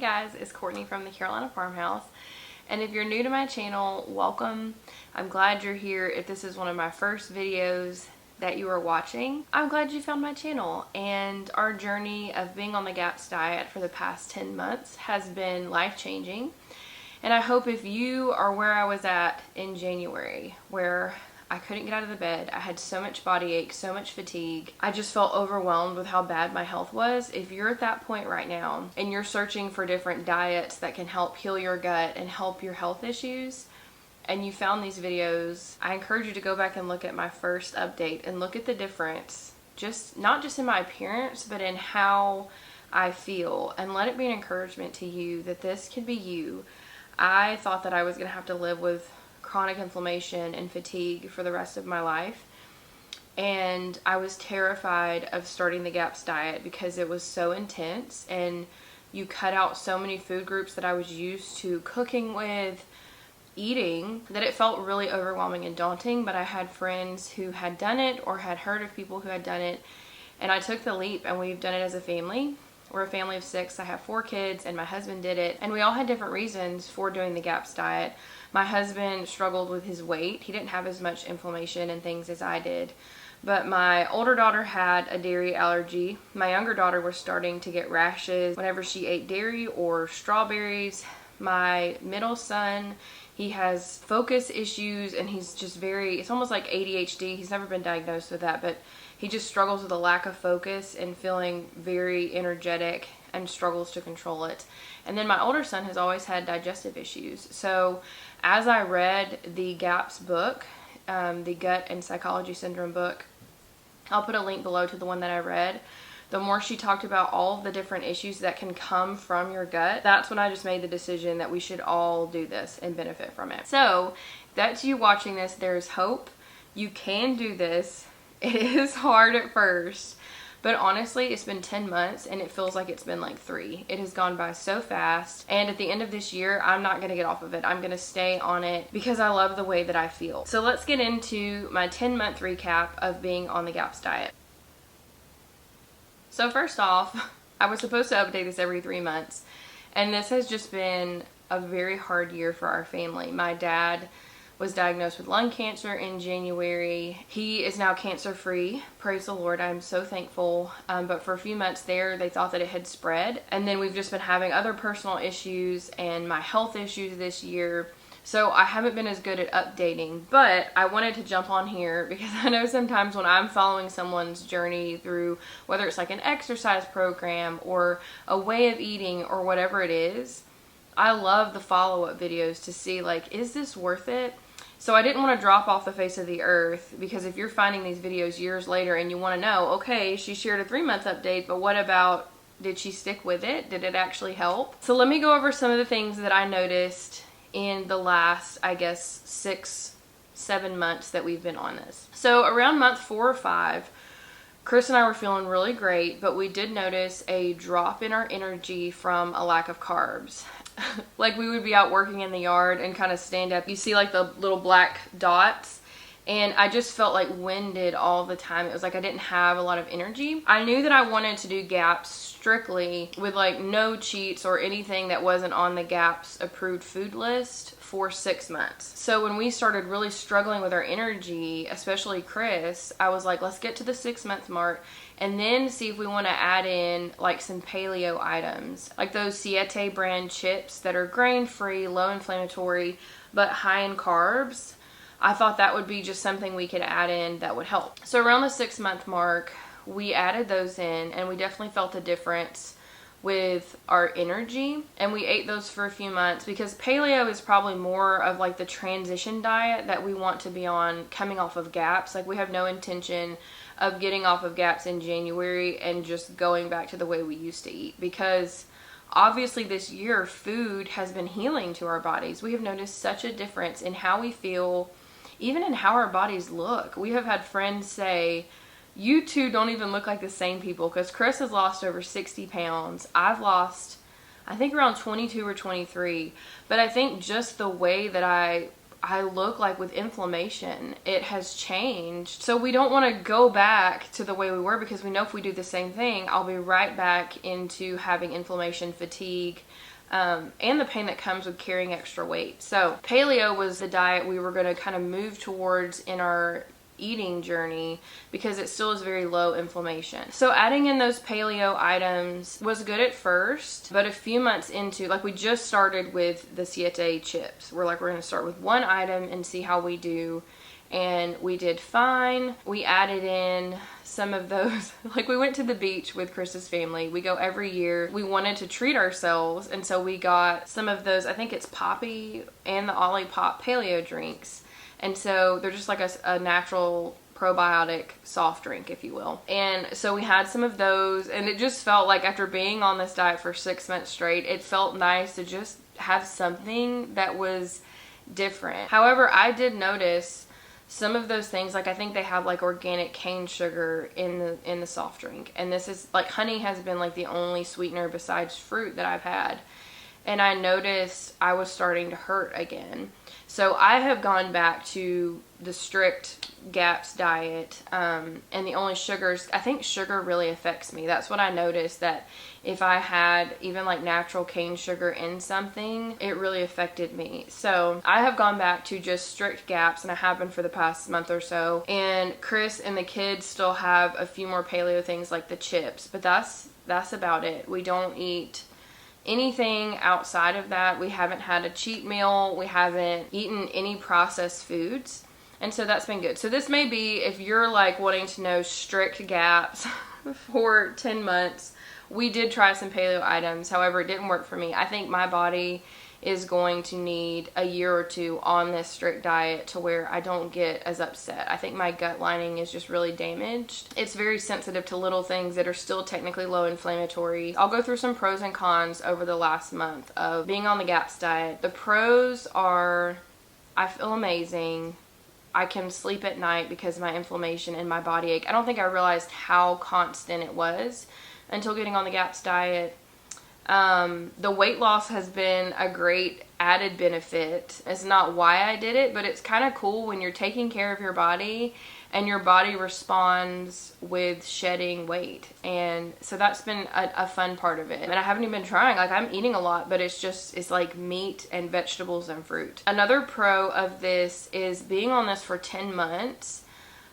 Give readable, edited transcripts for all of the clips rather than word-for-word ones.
guys, it's Courtney from the Carolina Farmhouse, and if you're new to my channel, welcome. I'm glad you're here. If this is one of my first videos that you are watching, I'm glad you found my channel. And our journey of being on the GAPS diet for the past 10 months has been life-changing, and I hope if you are where I was at in January, where I couldn't get out of the bed, I had so much body ache, so much fatigue, I just felt overwhelmed with how bad my health was. If you're at that point right now and you're searching for different diets that can help heal your gut and help your health issues, and you found these videos, I encourage you to go back and look at my first update and look at the difference, not just in my appearance, but in how I feel, and let it be an encouragement to you that this can be you. I thought that I was going to have to live with chronic inflammation and fatigue for the rest of my life, and I was terrified of starting the GAPS diet because it was so intense and you cut out so many food groups that I was used to cooking with, eating, that it felt really overwhelming and daunting. But I had friends who had done it or had heard of people who had done it, and I took the leap, and we've done it as a family. We're a family of 6. I have 4 kids, and my husband did it, and we all had different reasons for doing the GAPS diet. My husband struggled with his weight. He didn't have as much inflammation and things as I did. But my older daughter had a dairy allergy. My younger daughter was starting to get rashes whenever she ate dairy or strawberries. My middle son, he has focus issues, and he's just it's almost like ADHD. He's never been diagnosed with that, but he just struggles with a lack of focus and feeling very energetic and struggles to control it. And then my older son has always had digestive issues. So as I read the GAPS book, the Gut and Psychology Syndrome book, I'll put a link below to the one that I read, the more she talked about all of the different issues that can come from your gut, that's when I just made the decision that we should all do this and benefit from it. So that's you watching this. There's hope. You can do this. It is hard at first, but honestly, it's been 10 months and it feels like it's been like 3. It has gone by so fast, and at the end of this year, I'm not going to get off of it. I'm going to stay on it because I love the way that I feel. So let's get into my 10-month recap of being on the GAPS diet. So first off, I was supposed to update this every 3 months, and this has just been a very hard year for our family. My dad was diagnosed with lung cancer in January. He is now cancer-free. Praise the Lord. I'm so thankful. But for a few months there, they thought that it had spread. And then we've just been having other personal issues and my health issues this year. So I haven't been as good at updating, but I wanted to jump on here because I know sometimes when I'm following someone's journey through, whether it's like an exercise program or a way of eating or whatever it is, I love the follow-up videos to see, like, is this worth it? So I didn't want to drop off the face of the earth, because if you're finding these videos years later and you want to know, okay, she shared a 3-month update, but what about, did she stick with it? Did it actually help? So let me go over some of the things that I noticed in the last, I guess, 6-7 months that we've been on this. So around month 4 or 5, Chris and I were feeling really great, but we did notice a drop in our energy from a lack of carbs. Like, we would be out working in the yard and kind of stand up. You see like the little black dots, and I just felt like winded all the time. It was like I didn't have a lot of energy. I knew that I wanted to do GAPS strictly with like no cheats or anything that wasn't on the GAPS approved food list for 6 months. So when we started really struggling with our energy, especially Chris, I was like, let's get to the 6-month mark and then see if we want to add in like some paleo items, like those Siete brand chips that are grain-free, low inflammatory, but high in carbs. I thought that would be just something we could add in that would help. So around the 6-month mark, we added those in, and we definitely felt a difference with our energy, and we ate those for a few months because paleo is probably more of like the transition diet that we want to be on coming off of GAPS. Like, we have no intention of getting off of GAPS in January and just going back to the way we used to eat, because obviously this year food has been healing to our bodies. We have noticed such a difference in how we feel, even in how our bodies look. We have had friends say, you two don't even look like the same people, because Chris has lost over 60 pounds. I've lost, I think, around 22 or 23. But I think just the way that I look like with inflammation, it has changed. So we don't want to go back to the way we were, because we know if we do the same thing, I'll be right back into having inflammation, fatigue, and the pain that comes with carrying extra weight. So paleo was the diet we were going to kind of move towards in our eating journey because it still is very low inflammation. So adding in those paleo items was good at first, but a few months into, like, we just started with the Siete chips. We're going to start with one item and see how we do. And we did fine. We added in some of those, like, we went to the beach with Chris's family. We go every year. We wanted to treat ourselves, and so we got some of those, I think it's Poppy and the Olipop paleo drinks. And so they're just like a natural probiotic soft drink, if you will. And so we had some of those, and it just felt like after being on this diet for 6 months straight, it felt nice to just have something that was different. However, I did notice some of those things, like I think they have like organic cane sugar in the soft drink, and this is like, honey has been like the only sweetener besides fruit that I've had, and I noticed I was starting to hurt again. So I have gone back to the strict GAPS diet, and the only sugars, I think sugar really affects me. That's what I noticed, that if I had even like natural cane sugar in something, it really affected me. So I have gone back to just strict GAPS, and I have been for the past month or so. And Chris and the kids still have a few more paleo things like the chips, but that's about it. We don't eat anything outside of that. We haven't had a cheat meal. We haven't eaten any processed foods. And so that's been good. So this may be, if you're like wanting to know strict GAPS for 10 months, we did try some paleo items. However, it didn't work for me. I think my body is going to need a year or two on this strict diet to where I don't get as upset. I think my gut lining is just really damaged. It's very sensitive to little things that are still technically low inflammatory. I'll go through some pros and cons over the last month of being on the GAPS diet. The pros are, I feel amazing. I can sleep at night because of my inflammation and my body ache. I don't think I realized how constant it was until getting on the GAPS diet. The weight loss has been a great added benefit. It's not why I did it, but it's kind of cool when you're taking care of your body and your body responds with shedding weight. And so that's been a fun part of it. And I haven't even been trying. Like, I'm eating a lot, but it's like meat and vegetables and fruit. Another pro of this is being on this for 10 months.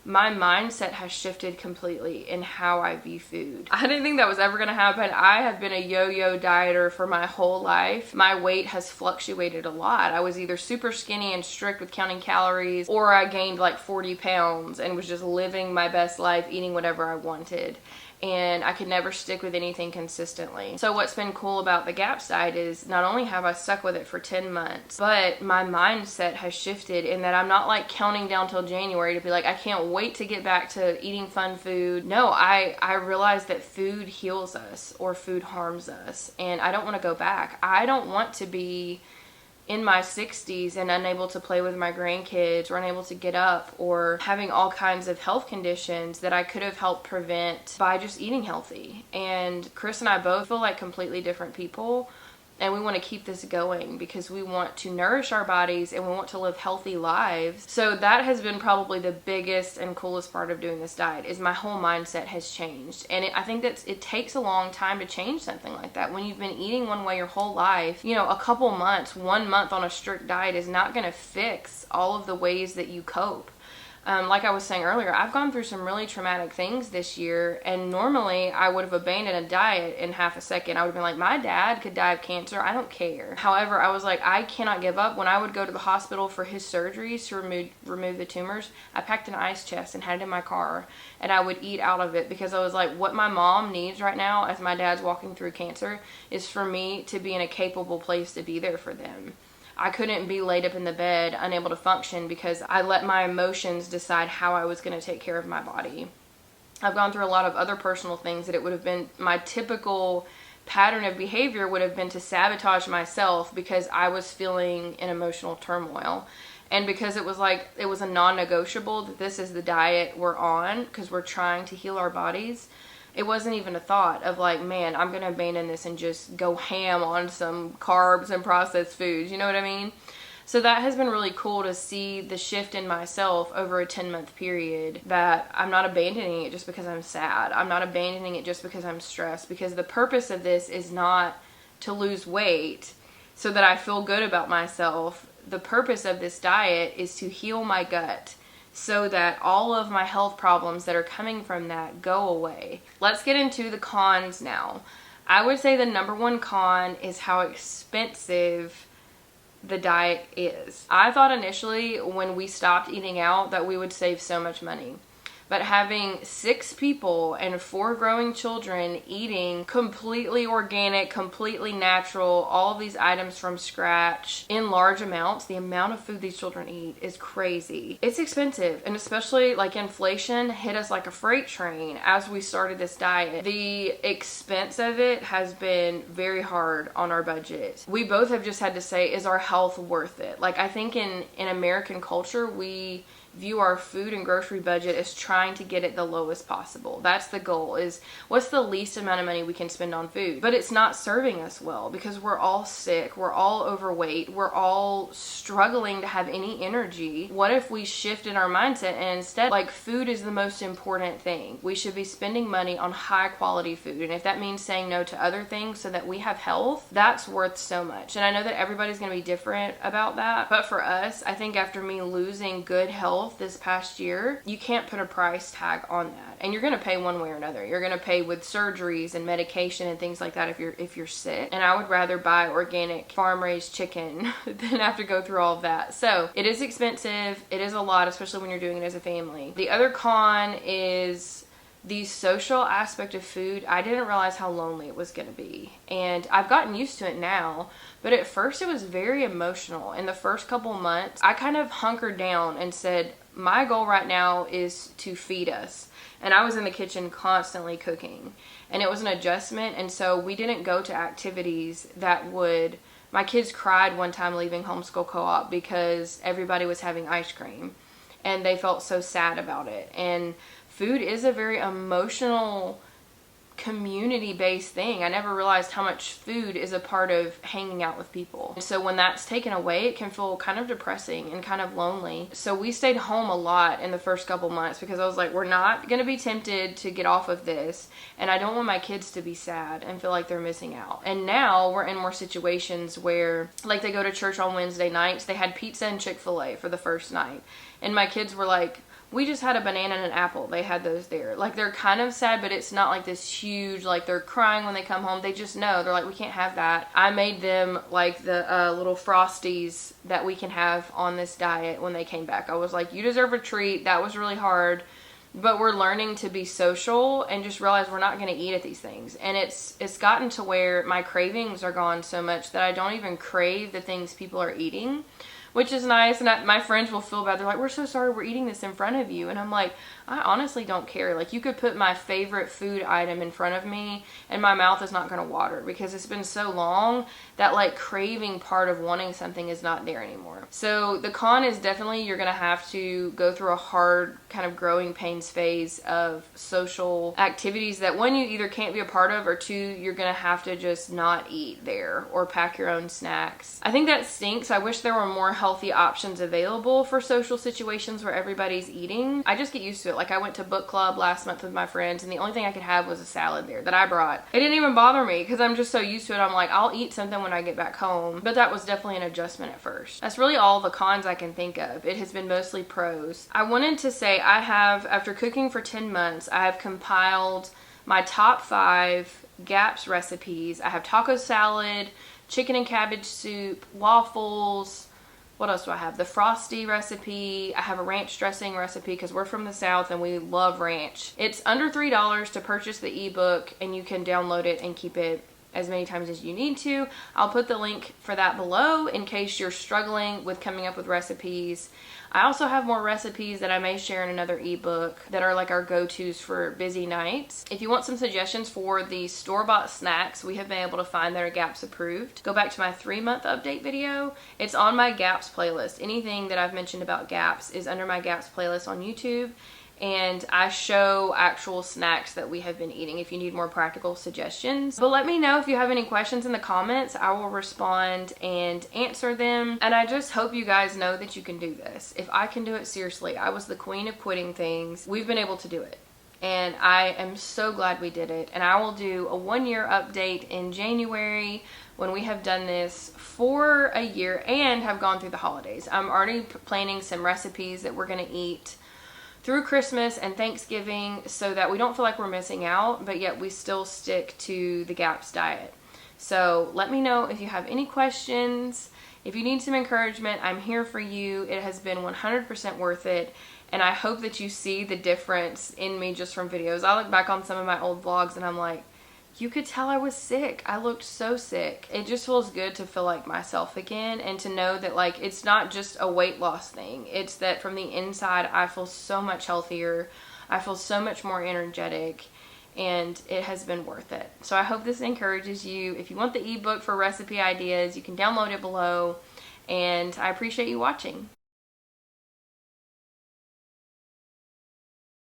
My mindset has shifted completely in how I view food. I didn't think that was ever going to happen. I have been a yo-yo dieter for my whole life. My weight has fluctuated a lot. I was either super skinny and strict with counting calories, or I gained like 40 pounds and was just living my best life, eating whatever I wanted. And I could never stick with anything consistently. So what's been cool about the GAPS diet is not only have I stuck with it for 10 months, but my mindset has shifted in that I'm not like counting down till January to be like, I can't wait to get back to eating fun food. No, I realize that food heals us or food harms us, and I don't want to go back. I don't want to be in my 60s and unable to play with my grandkids, or unable to get up, or having all kinds of health conditions that I could have helped prevent by just eating healthy. And Chris and I both feel like completely different people, and we want to keep this going because we want to nourish our bodies and we want to live healthy lives. So that has been probably the biggest and coolest part of doing this diet, is my whole mindset has changed. And I think that it takes a long time to change something like that. When you've been eating one way your whole life, a couple months, 1 month on a strict diet is not going to fix all of the ways that you cope. Like I was saying earlier, I've gone through some really traumatic things this year, and normally I would have abandoned a diet in half a second. I would have been like, my dad could die of cancer, I don't care. However, I was like, I cannot give up. When I would go to the hospital for his surgeries to remove the tumors, I packed an ice chest and had it in my car, and I would eat out of it because I was like, what my mom needs right now as my dad's walking through cancer is for me to be in a capable place to be there for them. I couldn't be laid up in the bed, unable to function, because I let my emotions decide how I was going to take care of my body. I've gone through a lot of other personal things that it would have been, my typical pattern of behavior would have been to sabotage myself because I was feeling an emotional turmoil. And because it was a non-negotiable that this is the diet we're on because we're trying to heal our bodies. It wasn't even a thought of like, man, I'm going to abandon this and just go ham on some carbs and processed foods. You know what I mean? So that has been really cool to see the shift in myself over a 10-month period, that I'm not abandoning it just because I'm sad. I'm not abandoning it just because I'm stressed, because the purpose of this is not to lose weight so that I feel good about myself. The purpose of this diet is to heal my gut so that all of my health problems that are coming from that go away. Let's get into the cons now. I would say the number one con is how expensive the diet is. I thought initially when we stopped eating out that we would save so much money. But having 6 people and 4 growing children eating completely organic, completely natural, all of these items from scratch in large amounts, the amount of food these children eat is crazy. It's expensive, and especially like inflation hit us like a freight train as we started this diet. The expense of it has been very hard on our budget. We both have just had to say, is our health worth it? Like, I think in American culture, we view our food and grocery budget as trying to get it the lowest possible. That's the goal, is what's the least amount of money we can spend on food. But it's not serving us well because we're all sick, we're all overweight, we're all struggling to have any energy. What if we shifted our mindset and instead, like, food is the most important thing. We should be spending money on high quality food. And if that means saying no to other things so that we have health, that's worth so much. And I know that everybody's going to be different about that. But for us, I think after me losing good health this past year, you can't put a price tag on that, and you're going to pay one way or another. You're going to pay with surgeries and medication and things like that if you're sick, and I would rather buy organic farm-raised chicken than have to go through all of that. So it is expensive, it is a lot, especially when you're doing it as a family. The other con is the social aspect of food. I didn't realize how lonely it was going to be, and I've gotten used to it now, but at first it was very emotional. In the first couple months, I kind of hunkered down and said, my goal right now is to feed us. And I was in the kitchen constantly cooking, and it was an adjustment. And so we didn't go to activities that would, my kids cried one time leaving homeschool co-op because everybody was having ice cream and they felt so sad about it. And food is a very emotional, community-based thing. I never realized how much food is a part of hanging out with people. So when that's taken away, it can feel kind of depressing and kind of lonely. So we stayed home a lot in the first couple months because I was like, we're not going to be tempted to get off of this, and I don't want my kids to be sad and feel like they're missing out. And now we're in more situations where, like, they go to church on Wednesday nights. They had pizza and Chick-fil-A for the first night, and my kids were like, we just had a banana and an apple. They had those there. Like, they're kind of sad, but it's not like this huge, like, they're crying when they come home. They just know. They're like, we can't have that. I made them, like, the little Frosties that we can have on this diet when they came back. I was like, you deserve a treat. That was really hard. But we're learning to be social and just realize we're not going to eat at these things. And it's gotten to where my cravings are gone so much that I don't even crave the things people are eating, which is nice. And my friends will feel bad. They're like, we're so sorry we're eating this in front of you. And I'm like, I honestly don't care. Like, you could put my favorite food item in front of me and my mouth is not going to water because it's been so long that, like, craving part of wanting something is not there anymore. So the con is definitely you're going to have to go through a hard kind of growing pains phase of social activities that, one, you either can't be a part of, or two, you're going to have to just not eat there or pack your own snacks. I think that stinks. I wish there were more healthy options available for social situations where everybody's eating. I just get used to it. Like, I went to book club last month with my friends, and the only thing I could have was a salad there that I brought. It didn't even bother me because I'm just so used to it. I'm like, I'll eat something when I get back home. But that was definitely an adjustment at first. That's really all the cons I can think of. It has been mostly pros. I wanted to say I have, after cooking for 10 months, I have compiled my top 5 GAPS recipes. I have taco salad, chicken and cabbage soup, waffles. What else do I have? The Frosty recipe. I have a ranch dressing recipe because we're from the South and we love ranch. It's under $3 to purchase the ebook, and you can download it and keep it as many times as you need to. I'll put the link for that below in case you're struggling with coming up with recipes. I also have more recipes that I may share in another ebook that are like our go-tos for busy nights. If you want some suggestions for the store-bought snacks we have been able to find that are GAPS approved, go back to my 3-month update video. It's on my GAPS playlist. Anything that I've mentioned about GAPS is under my GAPS playlist on YouTube. And I show actual snacks that we have been eating if you need more practical suggestions. But let me know if you have any questions in the comments. I will respond and answer them. And I just hope you guys know that you can do this. If I can do it, seriously, I was the queen of quitting things. We've been able to do it. And I am so glad we did it. And I will do a 1-year update in January when we have done this for a year and have gone through the holidays. I'm already planning some recipes that we're going to eat through Christmas and Thanksgiving so that we don't feel like we're missing out, but yet we still stick to the GAPS diet. So let me know if you have any questions. If you need some encouragement, I'm here for you. It has been 100% worth it. And I hope that you see the difference in me just from videos. I look back on some of my old vlogs and I'm like, you could tell I was sick. I looked so sick. It just feels good to feel like myself again and to know that like it's not just a weight loss thing. It's that from the inside I feel so much healthier. I feel so much more energetic, and it has been worth it. So I hope this encourages you. If you want the ebook for recipe ideas, you can download it below, and I appreciate you watching.